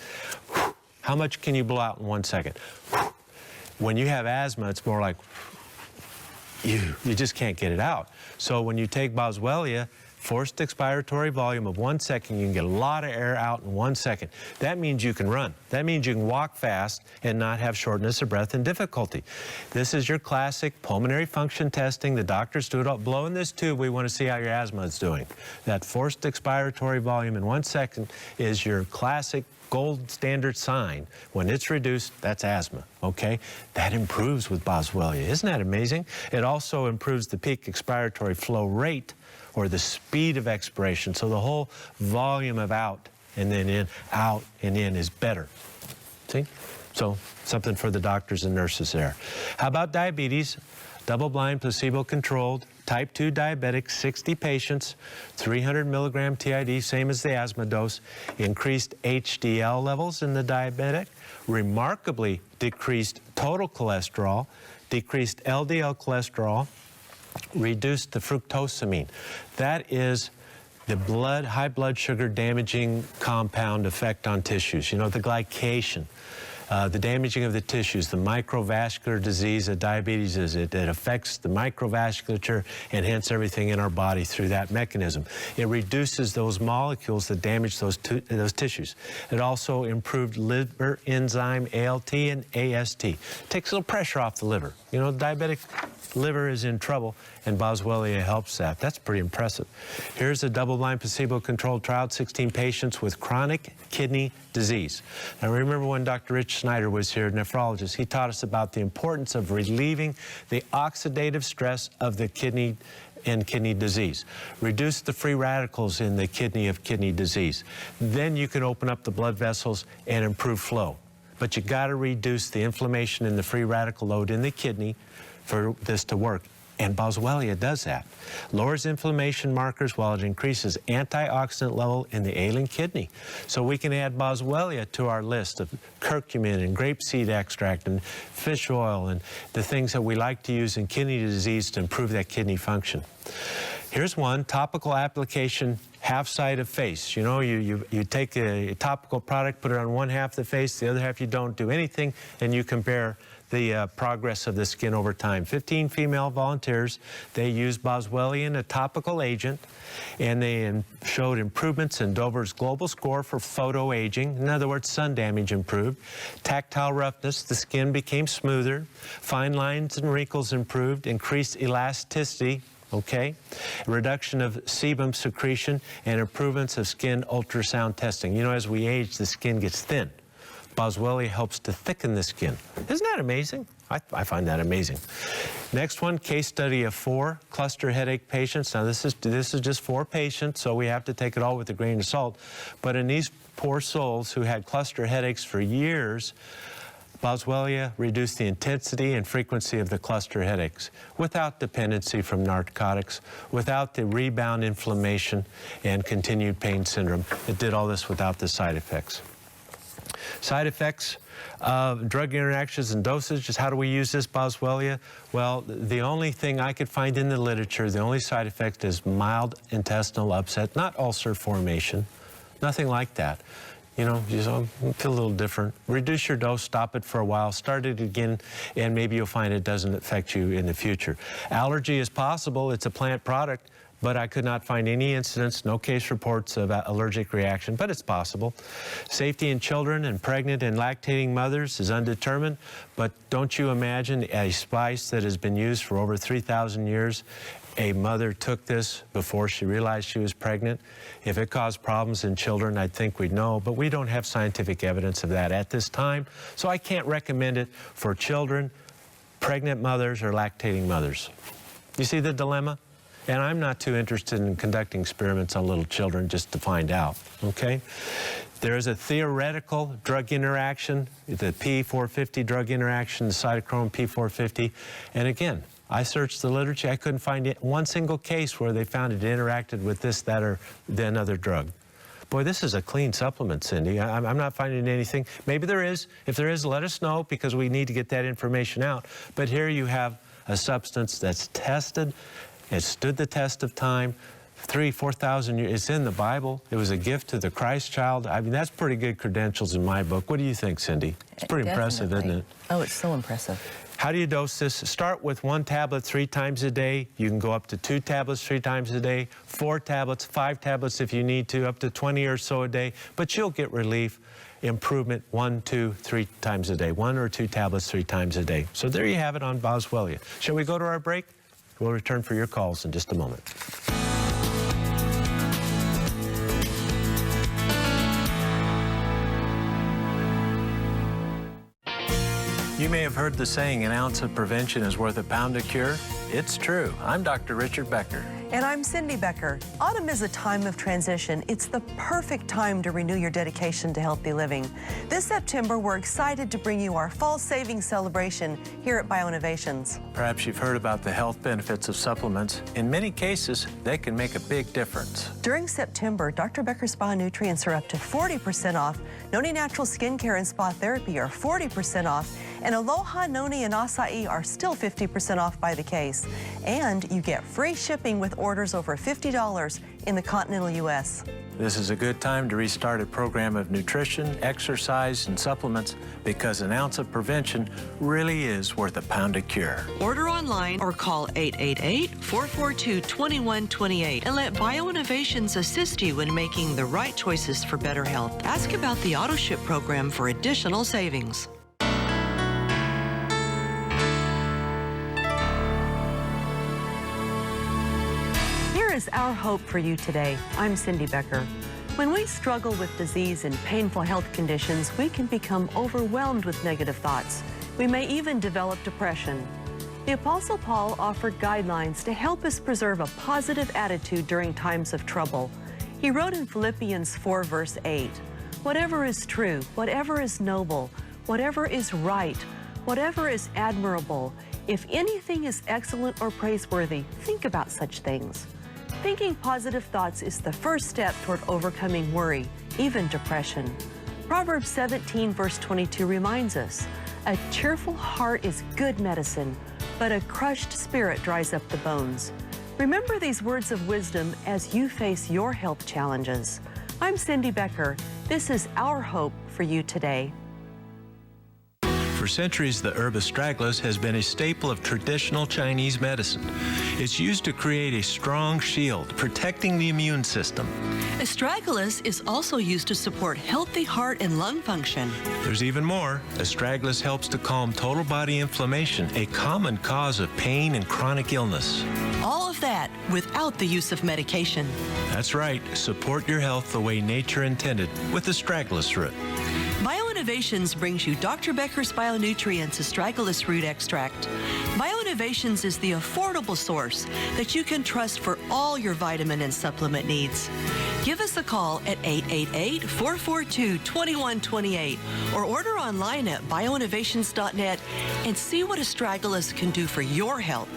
How much can you blow out in 1 second? When you have asthma, it's more like you just can't get it out. So when you take Boswellia, forced expiratory volume of 1 second, you can get a lot of air out in 1 second. That means you can run. That means you can walk fast and not have shortness of breath and difficulty. This is your classic pulmonary function testing. The doctors do it all. Blow in this tube. We want to see how your asthma is doing. That forced expiratory volume in 1 second is your classic gold standard sign. When it's reduced, that's asthma, okay? That improves with Boswellia. Isn't that amazing? It also improves the peak expiratory flow rate, or the speed of expiration. So the whole volume of out and then in, out and in is better. See? So something for the doctors and nurses there. How about diabetes? Double-blind, placebo-controlled, type 2 diabetic, 60 patients, 300 milligram TID, same as the asthma dose, increased HDL levels in the diabetic, remarkably decreased total cholesterol, decreased LDL cholesterol, reduced the fructosamine. That is the high blood sugar damaging compound effect on tissues. You know, the glycation, the damaging of the tissues, the microvascular disease that diabetes is. It affects the microvasculature and hence everything in our body through that mechanism. It reduces those molecules that damage those tissues. It also improved liver enzyme ALT and AST. Takes a little pressure off the liver. You know, diabetic liver is in trouble, and Boswellia helps that. That's pretty impressive. Here's a double-blind placebo-controlled trial, 16 patients with chronic kidney disease. Now remember when Dr. Rich Snyder was here, nephrologist, he taught us about the importance of relieving the oxidative stress of the kidney and kidney disease. Reduce the free radicals in the kidney of kidney disease. Then you can open up the blood vessels and improve flow. But you got to reduce the inflammation and the free radical load in the kidney for this to work. And Boswellia does that. Lowers inflammation markers while it increases antioxidant level in the ailing kidney. So we can add Boswellia to our list of curcumin and grapeseed extract and fish oil and the things that we like to use in kidney disease to improve that kidney function. Here's one, topical application, half side of face. You know, you take a topical product, put it on one half of the face, the other half you don't do anything, and you compare the progress of the skin over time. 15 female volunteers, they used Boswellia, a topical agent, and they showed improvements in Dover's global score for photoaging. In other words, sun damage improved. Tactile roughness, the skin became smoother. Fine lines and wrinkles improved. Increased elasticity, okay? Reduction of sebum secretion and improvements of skin ultrasound testing. You know, as we age, the skin gets thin. Boswellia helps to thicken the skin. Isn't that amazing? I find that amazing. Next one, case study of 4 cluster headache patients. Now this is just 4 patients, so we have to take it all with a grain of salt. But in these poor souls who had cluster headaches for years, Boswellia reduced the intensity and frequency of the cluster headaches without dependency from narcotics, without the rebound inflammation and continued pain syndrome. It did all this without the side effects. Side effects of drug interactions and dosages. How do we use this Boswellia? Well, the only thing I could find in the literature, the only side effect is mild intestinal upset, not ulcer formation, nothing like that. You know, you feel a little different. Reduce your dose, stop it for a while, start it again, and maybe you'll find it doesn't affect you in the future. Allergy is possible. It's a plant product, but I could not find any incidents, no case reports of allergic reaction, but it's possible. Safety in children and pregnant and lactating mothers is undetermined, but don't you imagine a spice that has been used for over 3,000 years? A mother took this before she realized she was pregnant. If it caused problems in children, I'd think we'd know, but we don't have scientific evidence of that at this time, so I can't recommend it for children, pregnant mothers, or lactating mothers. You see the dilemma? And I'm not too interested in conducting experiments on little children just to find out, okay? There is a theoretical drug interaction, the P450 drug interaction, the cytochrome P450, and again, I searched the literature, I couldn't find one single case where they found it interacted with this, that, or then another drug. Boy, this is a clean supplement, Cindy. I'm not finding anything. Maybe there is. If there is, let us know, because we need to get that information out. But here you have a substance that's tested. It stood the test of time, 3,000, 4,000 years. It's in the Bible. It was a gift to the Christ child. I mean, that's pretty good credentials in my book. What do you think, Cindy? It's pretty impressive, isn't it? Oh, it's so impressive. How do you dose this? Start with 1 tablet 3 times a day. You can go up to 2 tablets 3 times a day, 4 tablets, 5 tablets if you need to, up to 20 or so a day. But you'll get relief, improvement 1, 2, 3 times a day. 1 or 2 tablets 3 times a day. So there you have it on Boswellia. Shall we go to our break? We'll return for your calls in just a moment. You may have heard the saying, an ounce of prevention is worth a pound of cure. It's true. I'm Dr. Richard Becker. And I'm Cindy Becker. Autumn is a time of transition. It's the perfect time to renew your dedication to healthy living. This September, we're excited to bring you our fall savings celebration here at BioInnovations. Perhaps you've heard about the health benefits of supplements. In many cases, they can make a big difference. During September, Dr. Becker Spa nutrients are up to 40% off. Noni Natural Skincare and Spa Therapy are 40% off. And Aloha, Noni, and Acai are still 50% off by the case. And you get free shipping with orders over $50 in the continental U.S. This is a good time to restart a program of nutrition, exercise, and supplements, because an ounce of prevention really is worth a pound of cure. Order online or call 888-442-2128 and let BioInnovations assist you in making the right choices for better health. Ask about the AutoShip program for additional savings. Is our hope for you today. I'm Cindy Becker. When we struggle with disease and painful health conditions, we can become overwhelmed with negative thoughts. We may even develop depression. The Apostle Paul offered guidelines to help us preserve a positive attitude during times of trouble. He wrote in Philippians 4, verse 8, "Whatever is true, whatever is noble, whatever is right, whatever is admirable, if anything is excellent or praiseworthy, think about such things." Thinking positive thoughts is the first step toward overcoming worry, even depression. Proverbs 17, verse 22 reminds us, "A cheerful heart is good medicine, but a crushed spirit dries up the bones." Remember these words of wisdom as you face your health challenges. I'm Cindy Becker. This is our hope for you today. For centuries, the herb astragalus has been a staple of traditional Chinese medicine. It's used to create a strong shield, protecting the immune system. Astragalus is also used to support healthy heart and lung function. There's even more. Astragalus helps to calm total body inflammation, a common cause of pain and chronic illness. All of that without the use of medication. That's right. Support your health the way nature intended with astragalus root. BioInnovations brings you Dr. Becker's Bionutrients Astragalus Root Extract. BioInnovations is the affordable source that you can trust for all your vitamin and supplement needs. Give us a call at 888-442-2128 or order online at bioinnovations.net and see what astragalus can do for your health.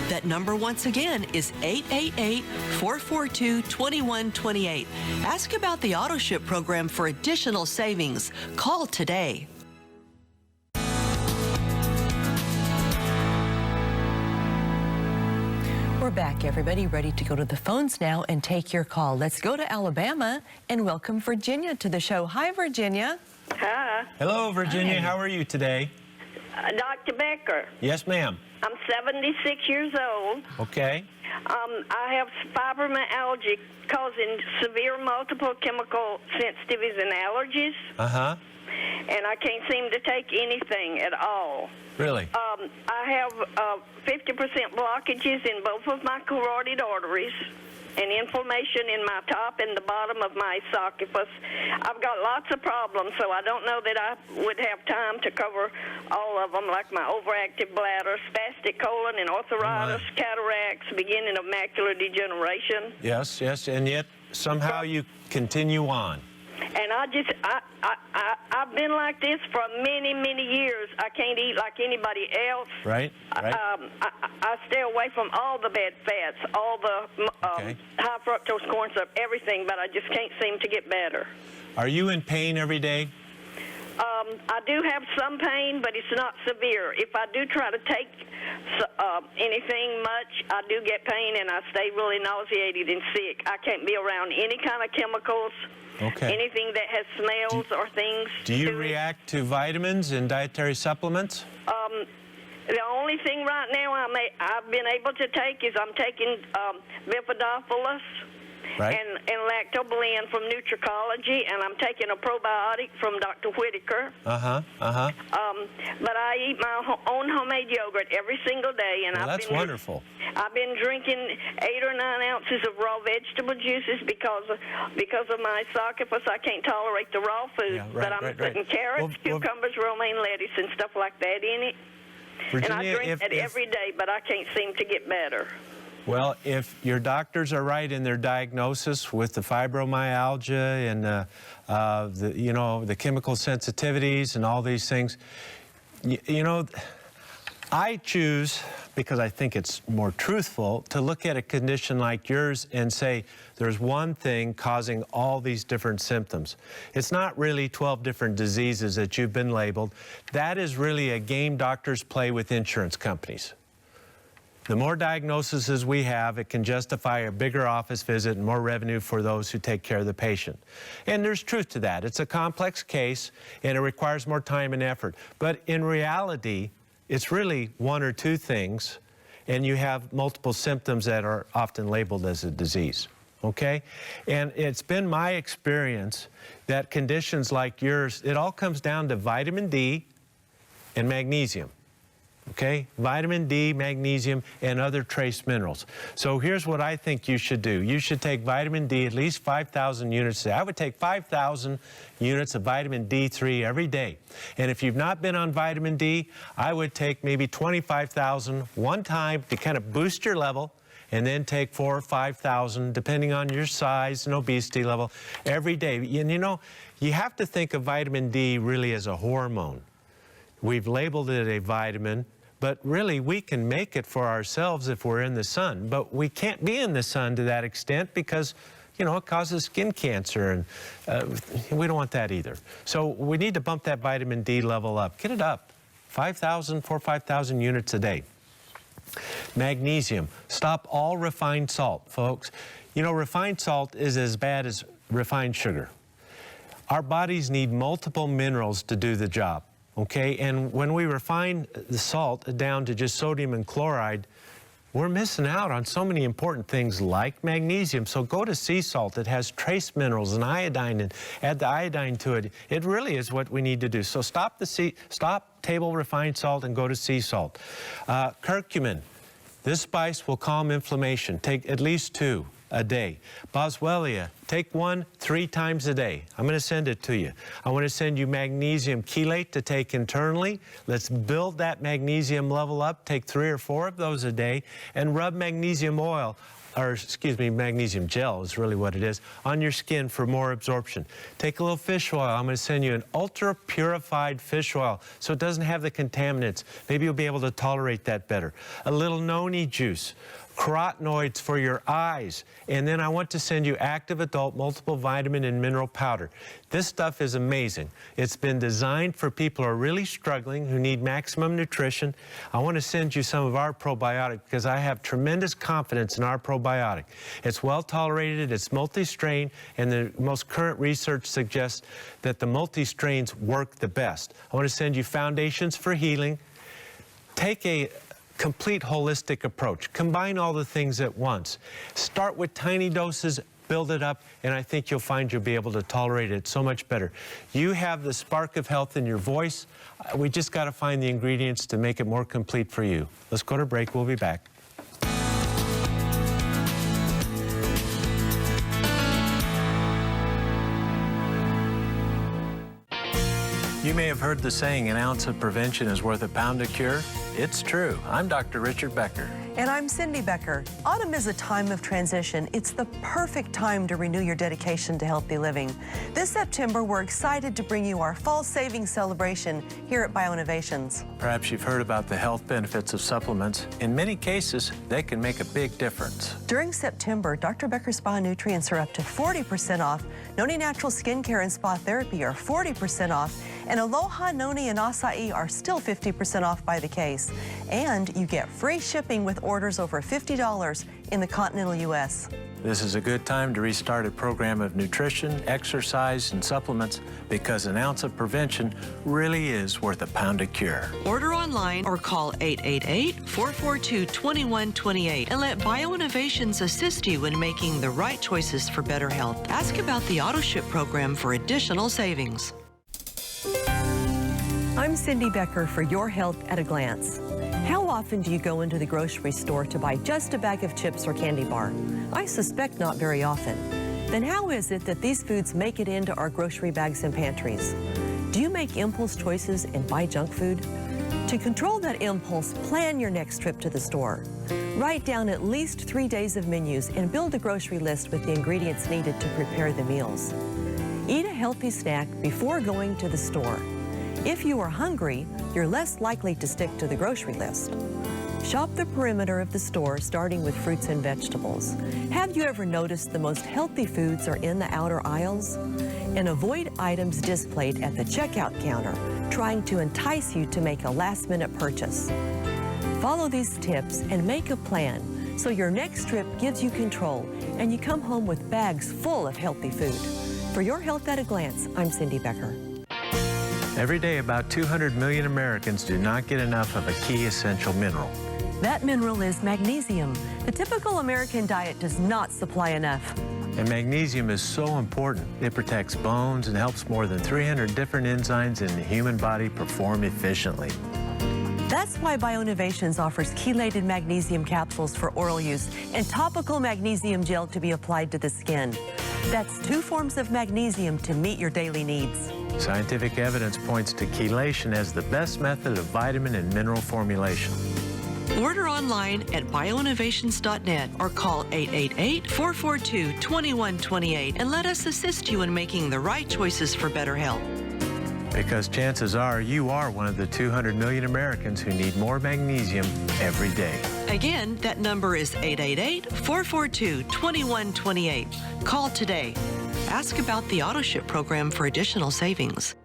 That number once again is 888-442-2128. Ask about the AutoShip program for additional savings. Call today. We're back, everybody, ready to go to the phones now and take your call. Let's go to Alabama and welcome Virginia to the show. Hi, Virginia. Hi, Hello, Virginia. How are you today? Dr. Becker. Yes, ma'am. I'm 76 years old. Okay. I have fibromyalgia causing severe multiple chemical sensitivities and allergies, Uh-huh. and I can't seem to take anything at all. Really? I have 50% blockages in both of my carotid arteries and inflammation in my top and the bottom of my esophagus. I've got lots of problems, so I don't know that I would have time to cover all of them, like my overactive bladder, spastic colon, and arthritis, cataracts, beginning of macular degeneration. Yes, yes, and yet somehow you continue on. And I've been like this for many, many years. I can't eat like anybody else. Right, right. I stay away from all the bad fats, all the Okay. high fructose corn syrup, everything, but I just can't seem to get better. Are you in pain every day? I do have some pain, but it's not severe. If I do try to take anything much, I do get pain, and I stay really nauseated and sick. I can't be around any kind of chemicals, anything that has smells or things. Do you react to vitamins and dietary supplements? The only thing right now I've been able to take is I'm taking Bifidobacillus and lactobalin from Nutricology, and I'm taking a probiotic from Dr. Whitaker. But I eat my own homemade yogurt every single day, and that's wonderful. I've been drinking 8 or 9 ounces of raw vegetable juices because of my esophagus. I can't tolerate the raw food, but I'm putting carrots, cucumbers, romaine lettuce, and stuff like that in it. Virginia, and I drink it every day, but I can't seem to get better. Well, if your doctors are right in their diagnosis with the fibromyalgia and the chemical sensitivities and all these things, I choose, because I think it's more truthful, to look at a condition like yours and say there's one thing causing all these different symptoms. It's not really 12 different diseases that you've been labeled. That is really a game doctors play with insurance companies. The more diagnoses we have, it can justify a bigger office visit and more revenue for those who take care of the patient. And there's truth to that. It's a complex case, and it requires more time and effort. But in reality, it's really 1 or 2 things, and you have multiple symptoms that are often labeled as a disease, okay? And it's been my experience that conditions like yours, it all comes down to vitamin D and magnesium. Okay, vitamin D, magnesium, and other trace minerals. So here's what I think you should do. You should take vitamin D, at least 5,000 units a day. I would take 5,000 units of vitamin D3 every day. And if you've not been on vitamin D, I would take maybe 25,000 one time to kind of boost your level, and then take 4,000 or 5,000, depending on your size and obesity level, every day. And you have to think of vitamin D really as a hormone. We've labeled it a vitamin, but really we can make it for ourselves if we're in the sun. But we can't be in the sun to that extent because, it causes skin cancer, and we don't want that either. So we need to bump that vitamin D level up. Get it up, 4,000 or 5,000 units a day. Magnesium. Stop all refined salt, folks. You know, refined salt is as bad as refined sugar. Our bodies need multiple minerals to do the job, okay? And when we refine the salt down to just sodium and chloride, we're missing out on so many important things like magnesium. So go to sea salt. It has trace minerals and iodine, and add the iodine to it. It really is what we need to do. So stop table refined salt and go to sea salt. Curcumin. This spice will calm inflammation. Take at least 2 a day. Boswellia, take 1 3 times a day. I'm going to send it to you. I want to send you magnesium chelate to take internally. Let's build that magnesium level up. Take 3 or 4 of those a day and rub magnesium oil, or excuse me, magnesium gel is really what it is, on your skin for more absorption. Take a little fish oil. I'm going to send you an ultra purified fish oil so it doesn't have the contaminants. Maybe you'll be able to tolerate that better. A little noni juice. Carotenoids for your eyes. And then I want to send you active adult multiple vitamin and mineral powder. This stuff is amazing. It's been designed for people who are really struggling, who need maximum nutrition. I want to send you some of our probiotic because I have tremendous confidence in our probiotic. It's well tolerated, it's multi-strain, and the most current research suggests that the multi-strains work the best. I want to send you foundations for healing. Take a complete holistic approach. Combine all the things at once. Start with tiny doses, build it up, and I think you'll find you'll be able to tolerate it so much better. You have the spark of health in your voice. We just got to find the ingredients to make it more complete for you. Let's go to break. We'll be back. You may have heard the saying, an ounce of prevention is worth a pound of cure. It's true. I'm Dr. Richard Becker. And I'm Cindy Becker. Autumn is a time of transition. It's the perfect time to renew your dedication to healthy living. This September, we're excited to bring you our fall savings celebration here at BioInnovations. Perhaps you've heard about the health benefits of supplements. In many cases, they can make a big difference. During September, Dr. Becker Spa Nutrients are up to 40% off. Noni Natural Skincare and Spa Therapy are 40% off. And Aloha, Noni, and Acai are still 50% off by the case. And you get free shipping with orders over $50 in the continental U.S. This is a good time to restart a program of nutrition, exercise, and supplements because an ounce of prevention really is worth a pound of cure. Order online or call 888-442-2128 and let BioInnovations assist you in making the right choices for better health. Ask about the AutoShip program for additional savings. I'm Cindy Becker for Your Health at a Glance. How often do you go into the grocery store to buy just a bag of chips or candy bar? I suspect not very often. Then how is it that these foods make it into our grocery bags and pantries? Do you make impulse choices and buy junk food? To control that impulse, plan your next trip to the store. Write down at least 3 days of menus and build a grocery list with the ingredients needed to prepare the meals. Eat a healthy snack before going to the store. If you are hungry, you're less likely to stick to the grocery list. Shop the perimeter of the store, starting with fruits and vegetables. Have you ever noticed the most healthy foods are in the outer aisles? And avoid items displayed at the checkout counter, trying to entice you to make a last-minute purchase. Follow these tips and make a plan so your next trip gives you control and you come home with bags full of healthy food. For Your Health at a Glance, I'm Cindy Becker. Every day, about 200 million Americans do not get enough of a key essential mineral. That mineral is magnesium. The typical American diet does not supply enough. And magnesium is so important. It protects bones and helps more than 300 different enzymes in the human body perform efficiently. That's why BioInnovations offers chelated magnesium capsules for oral use and topical magnesium gel to be applied to the skin. That's 2 forms of magnesium to meet your daily needs. Scientific evidence points to chelation as the best method of vitamin and mineral formulation. Order online at bioinnovations.net or call 888-442-2128 and let us assist you in making the right choices for better health. Because chances are you are one of the 200 million Americans who need more magnesium every day. Again, that number is 888-442-2128. Call today. Ask about the AutoShip program for additional savings.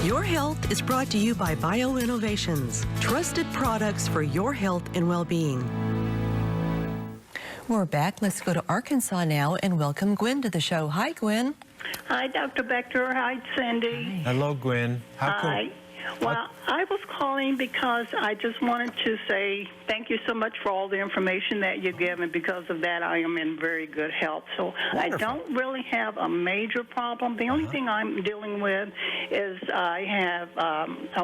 Your Health is brought to you by Bioinnovations, trusted products for your health and well-being. We're back. Let's go to Arkansas now and welcome Gwen to the show. Hi, Gwen. Hi, Dr. Becker. Hi, Cindy. Hello, Gwen. How cool. Hi. Well, I was calling because I just wanted to say thank you so much for all the information that you give, and because of that, I am in very good health. So Wonderful. I don't really have a major problem. The only thing I'm dealing with is I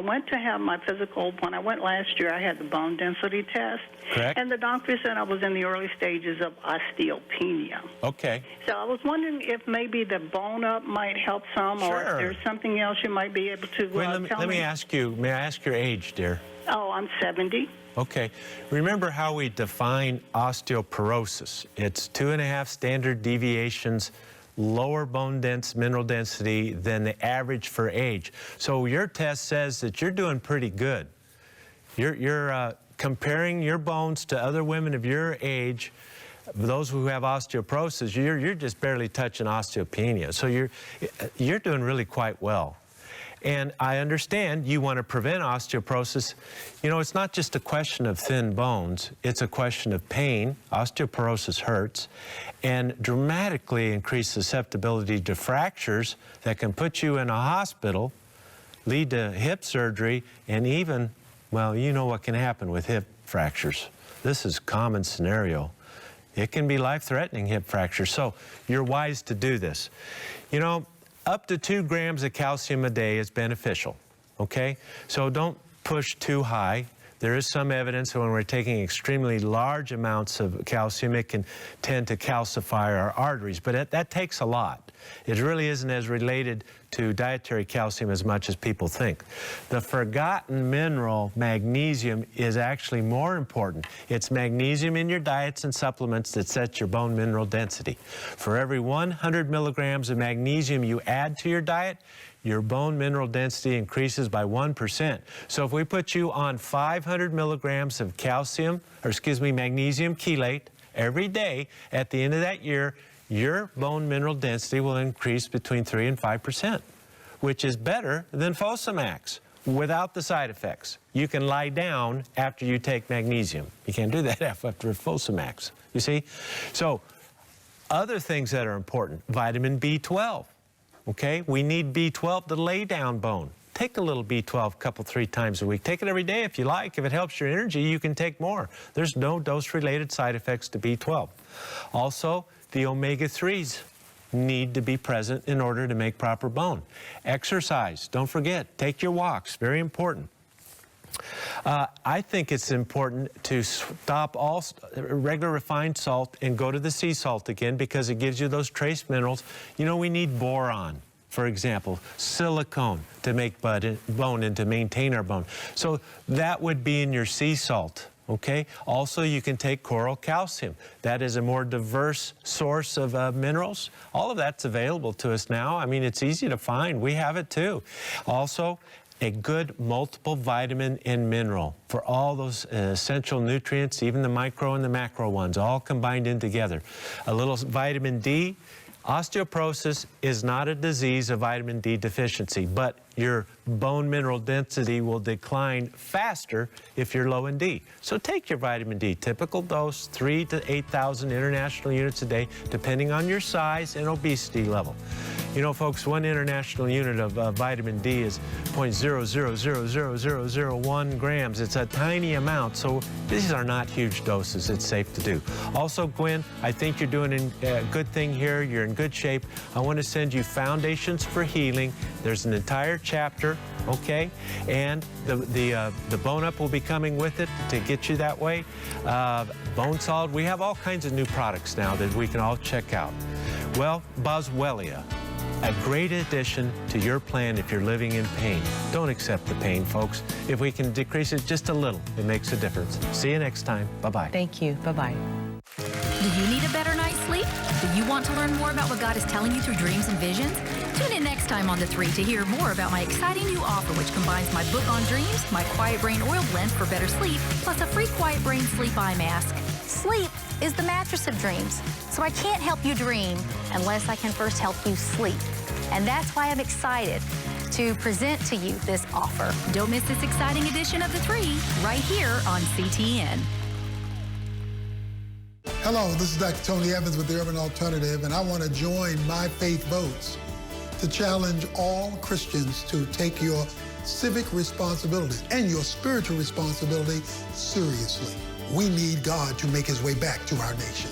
went to have my physical. When I went last year, I had the bone density test. Correct. And the doctor said I was in the early stages of osteopenia. Okay. So I was wondering if maybe the bone up might help some, or if Sure. there's something else you might be able to Gwen, tell let me. me ask you, may I ask your age, dear? Oh, I'm 70. Okay. Remember how we define osteoporosis? It's 2.5 standard deviations lower bone mineral density than the average for age. So your test says that you're doing pretty good. You're comparing your bones to other women of your age, those who have osteoporosis, you're just barely touching osteopenia. So you're doing really quite well. And I understand you want to prevent osteoporosis. You know, it's not just a question of thin bones, it's a question of pain. Osteoporosis hurts and dramatically increase susceptibility to fractures that can put you in a hospital, lead to hip surgery, and even, well, you know what can happen with hip fractures. This is a common scenario. It can be life-threatening hip fractures, so you're wise to do this. You know, up to 2 grams of calcium a day is beneficial, okay? So don't push too high. There is some evidence that when we're taking extremely large amounts of calcium, it can tend to calcify our arteries, but that takes a lot. It really isn't as related to dietary calcium as much as people think. The forgotten mineral, magnesium, is actually more important. It's magnesium in your diets and supplements that sets your bone mineral density. For every 100 milligrams of magnesium you add to your diet, your bone mineral density increases by 1%. So if we put you on 500 milligrams of magnesium chelate every day, at the end of that year, your bone mineral density will increase between 3 and 5%, which is better than Fosamax without the side effects. You can lie down after you take magnesium. You can't do that after Fosamax, you see? So other things that are important, vitamin B12. Okay, we need B12 to lay down bone. Take a little B12 3 times a week. Take it every day if you like. If it helps your energy, you can take more. There's no dose-related side effects to B12. Also, the omega-3s need to be present in order to make proper bone. Exercise, don't forget, take your walks, very important. I think it's important to stop all regular refined salt and go to the sea salt again, because it gives you those trace minerals. You know, we need boron, for example, silicone to make bone and to maintain our bone. So that would be in your sea salt. Okay. Also, you can take coral calcium. That is a more diverse source of minerals. All of that's available to us now. I mean, it's easy to find. We have it too. Also, a good multiple vitamin and mineral for all those essential nutrients, even the micro and the macro ones, all combined in together. A little vitamin D. Osteoporosis is not a disease of vitamin D deficiency, but your bone mineral density will decline faster if you're low in D. So take your vitamin D, typical dose, 3,000 to 8,000 international units a day, depending on your size and obesity level. You know, folks, 1 international unit of vitamin D is 0.0000001 grams. It's a tiny amount, so these are not huge doses. It's safe to do. Also, Gwen, I think you're doing a good thing here. You're in good shape. I want to send you Foundations for Healing. There's an entire chapter, okay? And the Bone Up will be coming with it to get you that way. Bone Solid, we have all kinds of new products now that we can all check out. Well, Boswellia, a great addition to your plan if you're living in pain. Don't accept the pain, folks. If we can decrease it just a little, it makes a difference. See you next time. Bye-bye. Thank you. Bye-bye. Do you need a better night's sleep? Do you want to learn more about what God is telling you through dreams and visions? Tune in next time on The 3 to hear more about my exciting new offer, which combines my book on dreams, my Quiet Brain Oil Blend for better sleep, plus a free Quiet Brain Sleep Eye Mask. Sleep is the mattress of dreams, so I can't help you dream unless I can first help you sleep. And that's why I'm excited. to present to you this offer. Don't miss this exciting edition of The 3 right here on CTN. Hello, this is Dr. Tony Evans with the Urban Alternative, and I want to join My Faith Votes to challenge all Christians to take your civic responsibility and your spiritual responsibility seriously. We need God to make his way back to our nation.